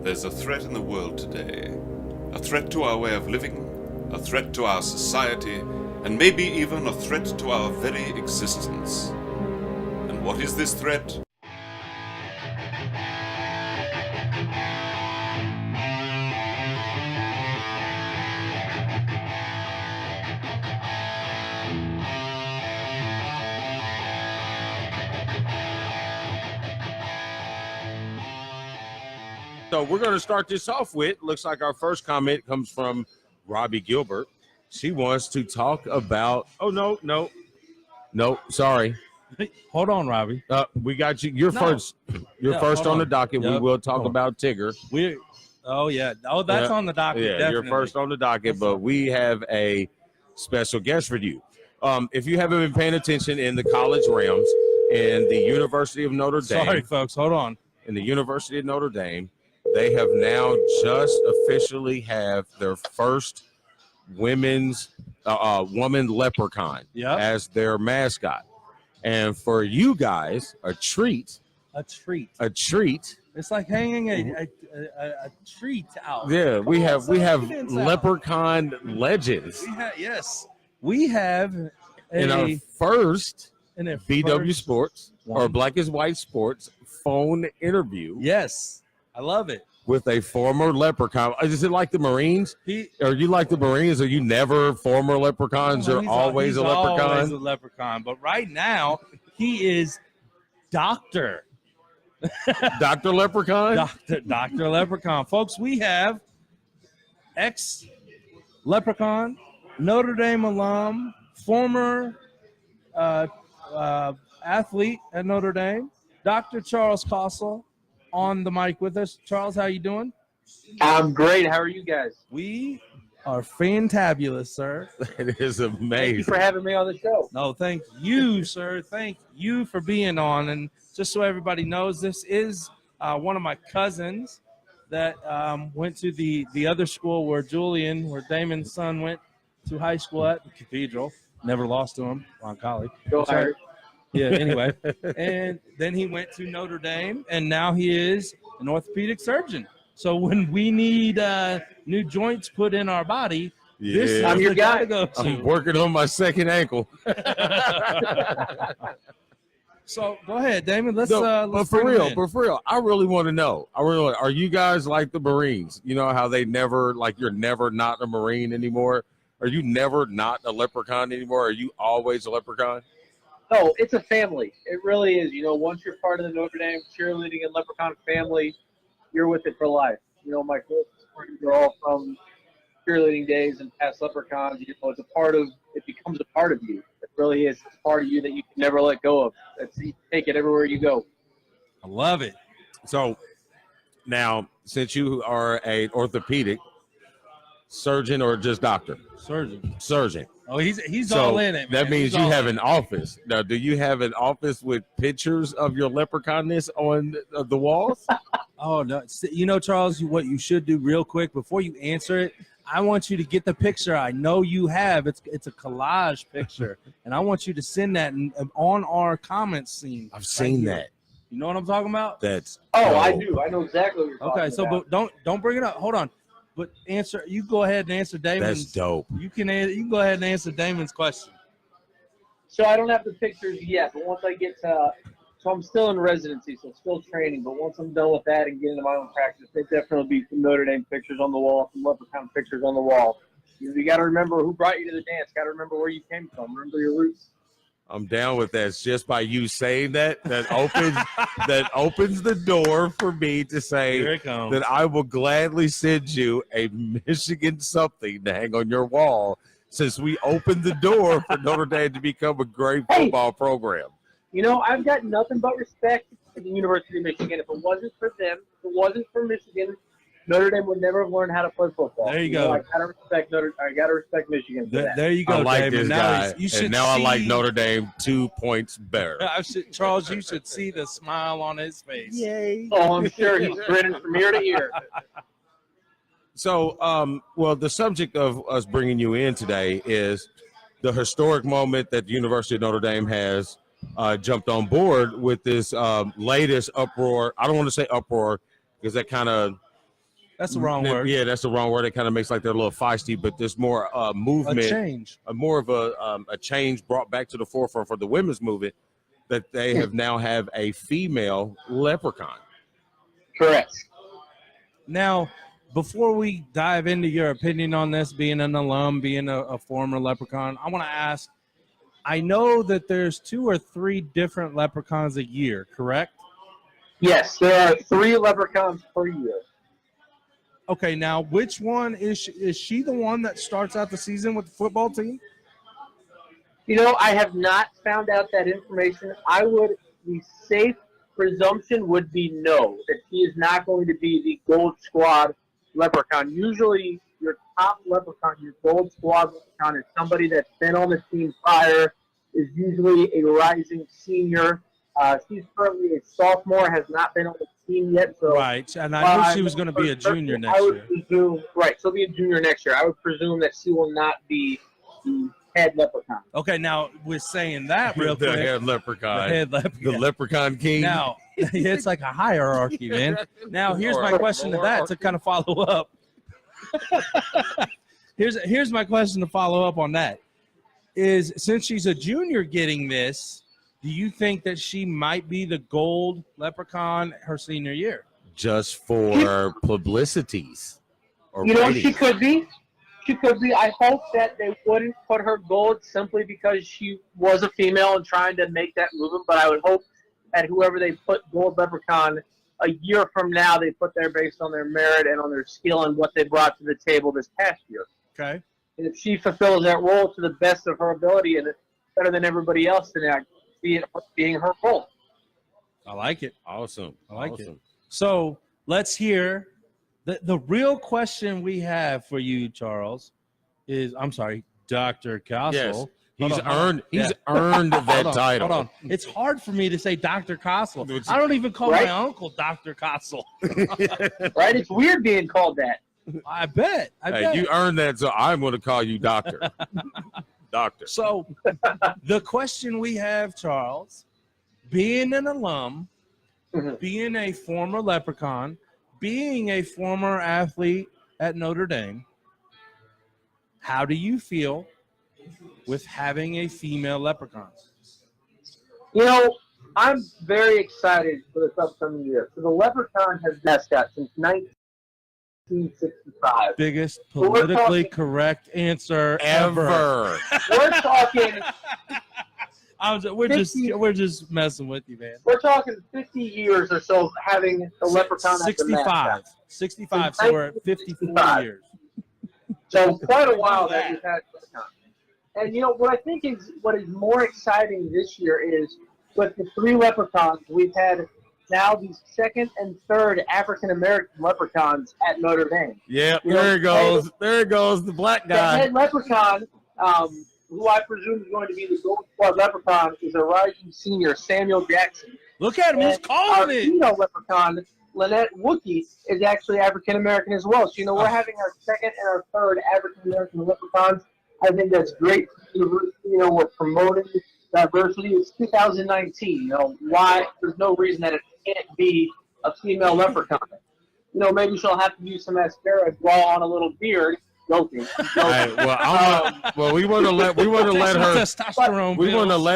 There's a threat in the world today. A threat to our way of living, a threat to our society, and maybe even a threat to our very existence. And what is this threat? So we're going to start this off with, looks like our first comment comes from Robbie Gilbert. She wants to talk about, no, sorry. Hold on, Robbie. We got you. You're No. first. You're first on the docket. Yep. We will talk about Tigger. That's on the docket. Yeah, definitely. you're first on the docket, but we have a special guest for you. If you haven't been paying attention in the college realms, in the University of Notre Dame. Sorry, folks. Hold on. In the University of Notre Dame, they have now just officially have their first woman leprechaun as their mascot. And for you guys, a treat. It's like hanging a treat out. Yeah, we have leprechaun legends. We have in our first BW Sports one. or Black is White Sports phone interview. Yes, I love it. With a former leprechaun. Is it like the Marines? Are you like the Marines? Are you never former leprechauns? You're always a leprechaun? Always a leprechaun. But right now, he is Dr. Dr. Leprechaun? Dr. Leprechaun. Folks, we have ex-leprechaun, Notre Dame alum, former athlete at Notre Dame, Dr. Charles Cossell, on the mic with us. Charles, how you doing? I'm great. How are you guys? We are fantabulous, sir. It is amazing. Thank you for having me on the show. No, thank you, sir. Thank you for being on. And just so everybody knows, this is one of my cousins that went to the other school where Damon's son went to high school at, the Cathedral. Never lost to him, Ron Colley. Go Irish. Yeah, anyway. And then he went to Notre Dame, and now he is an orthopedic surgeon. So when we need new joints put in our body, this is I'm your guy to go to. I'm working on my second ankle. So go ahead, Damon. Let's but for real, I really want to know. Are you guys like the Marines? You know how they never, like, you're never not a Marine anymore? Are you never not a leprechaun anymore? Are you always a leprechaun? No, it's a family. It really is. You know, once you're part of the Notre Dame cheerleading and leprechaun family, you're with it for life. You know, my closest friends are all from cheerleading days and past leprechauns. You know, it becomes a part of you. It really is. It's part of you that you can never let go of. You take it everywhere you go. I love it. So now, since you are an orthopedic surgeon or just doctor? Surgeon. Oh, he's all in it, man. That means you have an office. Now, do you have an office with pictures of your leprechaunness on the walls? Oh, no. You know, Charles, what you should do real quick before you answer it, I want you to get the picture I know you have. It's a collage picture, and I want you to send that on our comments scene. I've seen that. You know what I'm talking about? I do. I know exactly what you're talking about. Okay, so don't bring it up. Hold on. But you go ahead and answer Damon's. That's dope. You can go ahead and answer Damon's question. So I don't have the pictures yet, but once I get to so I'm still in residency, so still training, but once I'm done with that and get into my own practice, there definitely be some Notre Dame pictures on the wall, some leprechaun pictures on the wall. You got to remember who brought you to the dance. Got to remember where you came from. Remember your roots. I'm down with that. It's just by you saying that opens the door for me to say that I will gladly send you a Michigan something to hang on your wall, since we opened the door for Notre Dame to become a great football program. You know, I've got nothing but respect for the University of Michigan. If it wasn't for them, if it wasn't for Michigan, Notre Dame would never have learned how to play football. There you go. I gotta respect Michigan. There you go. I like David. this guy, and now I like Notre Dame 2 points better. Charles, you should see the smile on his face. Yay! Oh, I'm sure he's grinning from ear to ear. So, well, the subject of us bringing you in today is the historic moment that the University of Notre Dame has jumped on board with this latest uproar. I don't want to say uproar because that kind of That's the wrong word. Yeah, that's the wrong word. It kind of makes like they're a little feisty, but there's more movement, A change, more of a change brought back to the forefront for the women's movement that they now have a female leprechaun. Correct. Now, before we dive into your opinion on this, being an alum, being a former leprechaun, I want to ask, I know that there's 2 or 3 different leprechauns a year, correct? Yes, there are 3 leprechauns per year. Okay, now which one is she the one that starts out the season with the football team? You know, I have not found out that information. The safe presumption would be no, that she is not going to be the Gold Squad leprechaun. Usually your top leprechaun, your Gold Squad leprechaun, is somebody that's been on the team prior, is usually a rising senior. She's currently a sophomore, has not been on the team yet. So, right, and I knew she was going to be a junior next year. Right, she'll be a junior next year. I would presume that she will not be the head leprechaun. Okay, now with saying that real quick. The head leprechaun. The leprechaun king. Now, it's like a hierarchy, man. Now, here's my question to that to kind of follow up. Here's my question to follow up on that. Is since she's a junior getting this, do you think that she might be the gold leprechaun her senior year? Just for publicities. She could be. She could be. I hope that they wouldn't put her gold simply because she was a female and trying to make that movement. But I would hope that whoever they put gold leprechaun a year from now, they put there based on their merit and on their skill and what they brought to the table this past year. Okay. And if she fulfills that role to the best of her ability and better than everybody else, then I see it being her role. I like it. Awesome. I like it. So let's hear the real question we have for you, Charles, is Dr. Cossell. Yes. He's earned that title. Hold on. It's hard for me to say Dr. Cossell. I don't even call my uncle Dr. Cossell. Right? It's weird being called that. I bet. You earned that, so I'm going to call you doctor. Doctor. So the question we have, Charles, being an alum, being a former leprechaun, being a former athlete at Notre Dame, how do you feel with having a female leprechaun? You know, I'm very excited for this upcoming year. So the leprechaun has mascot since 1965. Biggest politically correct answer ever. We're talking. We're just messing with you, man. We're talking 50 years or so of having the leprechaun as the mascot. 65. So we're at 54 years. So quite a while that we've had leprechaun. And you know what I think is more exciting this year is with the 3 leprechauns we've had. Now these second and third African American leprechauns at Notre Dame. Yeah, there it goes. There it goes, the black guy. The head leprechaun, who I presume is going to be the Gold Squad leprechaun, is a rising senior, Samuel Jackson. Look at him, he's calling it. Our female leprechaun, Lynette Wookie, is actually African American as well. So we're having our second and our third African American leprechauns. I think that's great. We're promoting diversity. It's 2019. Why? There's no reason that it can't be a female leprechaun. Maybe she'll have to use some mascara, draw on a little beard. Joking. Right, we want to let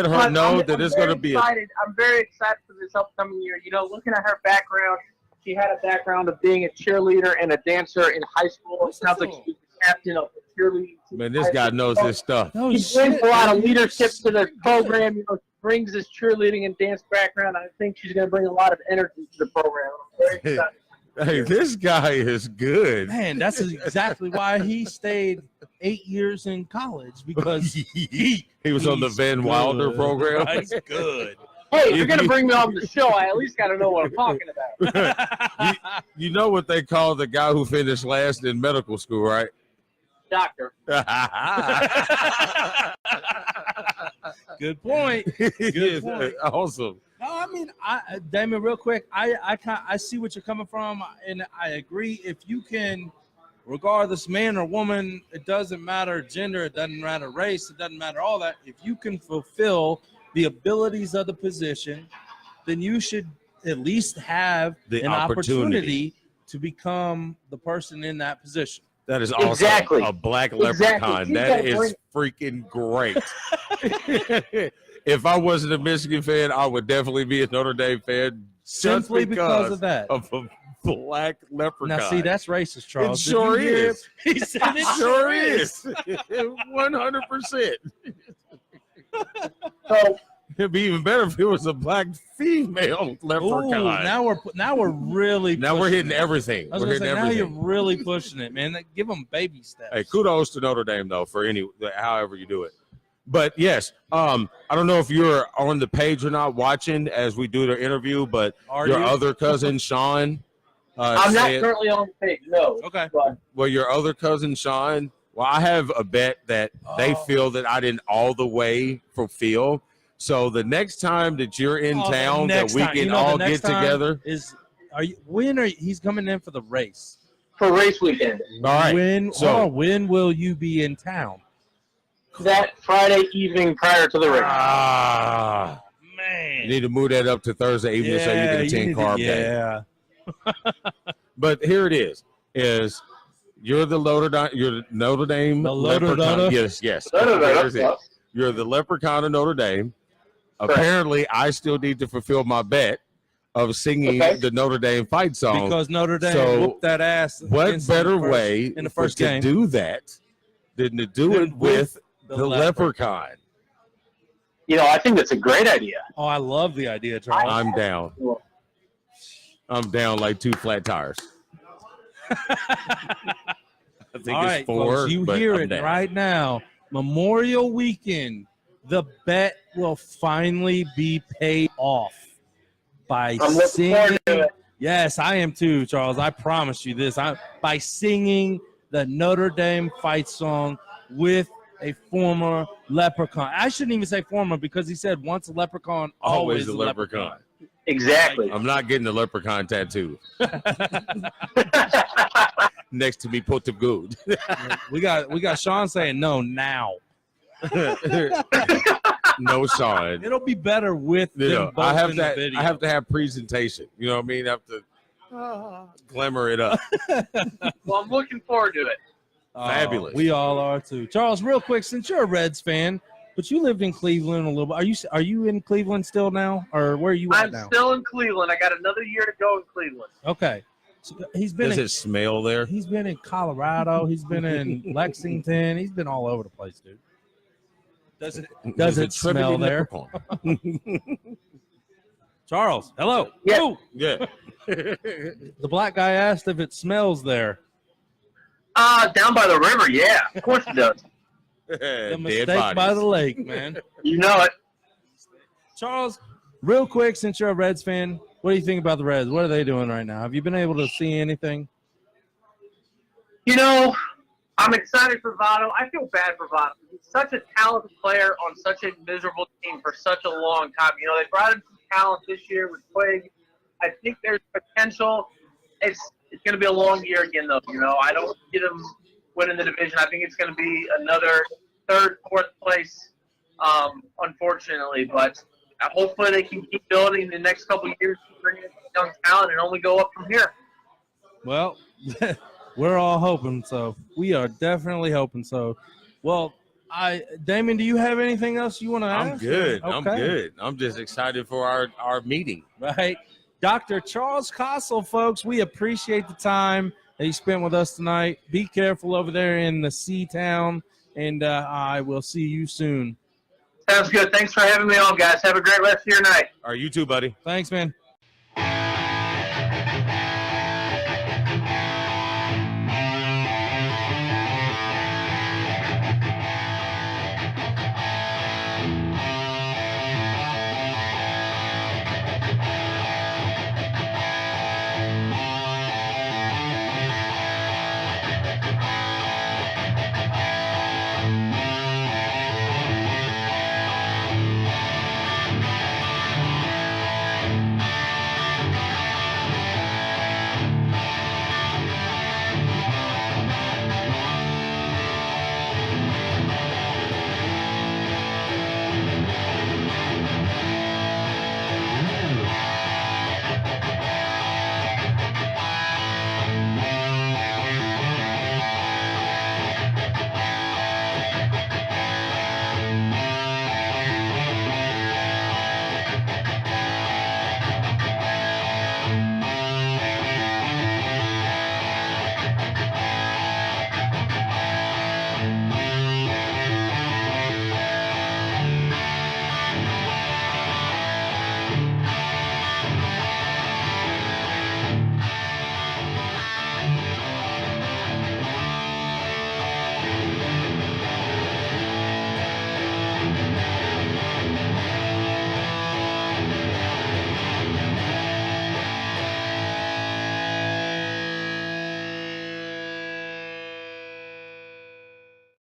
her know that it's going to be. I'm very excited for this upcoming year. Looking at her background, she had a background of being a cheerleader and a dancer in high school. It sounds like she was the captain of the cheerleading team. Man, this guy knows his stuff. She brings a lot of leadership to the program. She brings this cheerleading and dance background. I think she's going to bring a lot of energy to the program. I'm very excited. Hey, this guy is good. Man, that's exactly why he stayed 8 years in college, because he was on the Van Wilder program. He's good. Hey, if you're going to bring me on the show, I at least got to know what I'm talking about. You know what they call the guy who finished last in medical school, right? Doctor. Good point. Good point. Awesome. No, I mean, Damon, real quick, I see what you're coming from, and I agree. If you can, regardless man or woman, it doesn't matter gender, it doesn't matter race, it doesn't matter all that. If you can fulfill the abilities of the position, then you should at least have an opportunity to become the person in that position. That is awesome. Exactly. A black leprechaun. Exactly. That is freaking great. If I wasn't a Michigan fan, I would definitely be a Notre Dame fan. Simply because of that. Of a black leprechaun. Now, see, that's racist, Charles. It sure is. He said it sure is. 100%. So It'd be even better if it was a black female leprechaun. Ooh, now we're really Now we're hitting pushing it. everything. I was We're gonna say, hitting now everything. you're really pushing it, man. Give them baby steps. Hey, kudos to Notre Dame though for however you do it. But yes, I don't know if you're on the page or not watching as we do the interview, but your other cousin Sean. I'm not currently on the page. No. Okay. But Well, your other cousin Sean. Well, I have a bet that they feel that I didn't all the way fulfill. So the next time that you're in town, that we can all get together. He's coming in for the race? for race weekend. All right. When will you be in town? That Friday evening prior to the race. Man. You need to move that up to Thursday evening so you can attend carb day. Yeah. But here it is you're the Notre Dame The leprechaun. Yes. You're the leprechaun of Notre Dame. Correct. Apparently, I still need to fulfill my bet of singing the Notre Dame fight song. Because Notre Dame whooped that ass. What better way in the first to game do that than to do it with the leprechaun? You know, I think that's a great idea. Oh, I love the idea, Charles. I'm down. I'm down like 2 flat tires. I think All it's right, 4. folks, you but hear I'm it down. right now. Memorial Weekend, the bet will finally be paid off by I'm looking singing. forward to it. Yes, I am too, Charles. I promise you this. By singing the Notre Dame fight song with a former leprechaun. I shouldn't even say former because he said once a leprechaun, always a leprechaun. Exactly. I'm not getting the leprechaun tattoo. Next to me, put the good. We got Sean saying no now. No, Sean. It'll be better with them both I have in the video. I have to have presentation. You know what I mean? I have to glamour it up. Well, I'm looking forward to it. Fabulous. We all are too. Charles, real quick, since you're a Reds fan, but you lived in Cleveland a little bit. Are you in Cleveland still now, or where are you at now? I'm still in Cleveland. I got another year to go in Cleveland. Okay. So he's been. Does it smell there? He's been in Colorado. He's been in Lexington. He's been all over the place, dude. Does it smell there? Charles, hello. Yeah. Oh, Yeah. the black guy asked if it smells there. Down by the river, yeah. Of course it does. The Dead mistake bodies. by the lake, man. You know it. Charles, real quick, since you're a Reds fan, what do you think about the Reds? What are they doing right now? Have you been able to see anything? You know, I'm excited for Votto. I feel bad for Votto. He's such a talented player on such a miserable team for such a long time. You know, they brought in some talent this year with Quig. I think there's potential. It's going to be a long year again, though. You know, I don't get him winning the division. I think it's going to be another 3rd, 4th place, unfortunately. But hopefully they can keep building the next couple of years, keep bringing in young talent, and only go up from here. Well, we're all hoping so. We are definitely hoping so. Well, Damon, do you have anything else you want to ask? I'm good. Okay. I'm good. I'm just excited for our meeting. Right. Dr. Charles Cossell, folks, we appreciate the time that you spent with us tonight. Be careful over there in the C-Town, and I will see you soon. Sounds good. Thanks for having me on, guys. Have a great rest of your night. All right, you too, buddy. Thanks, man.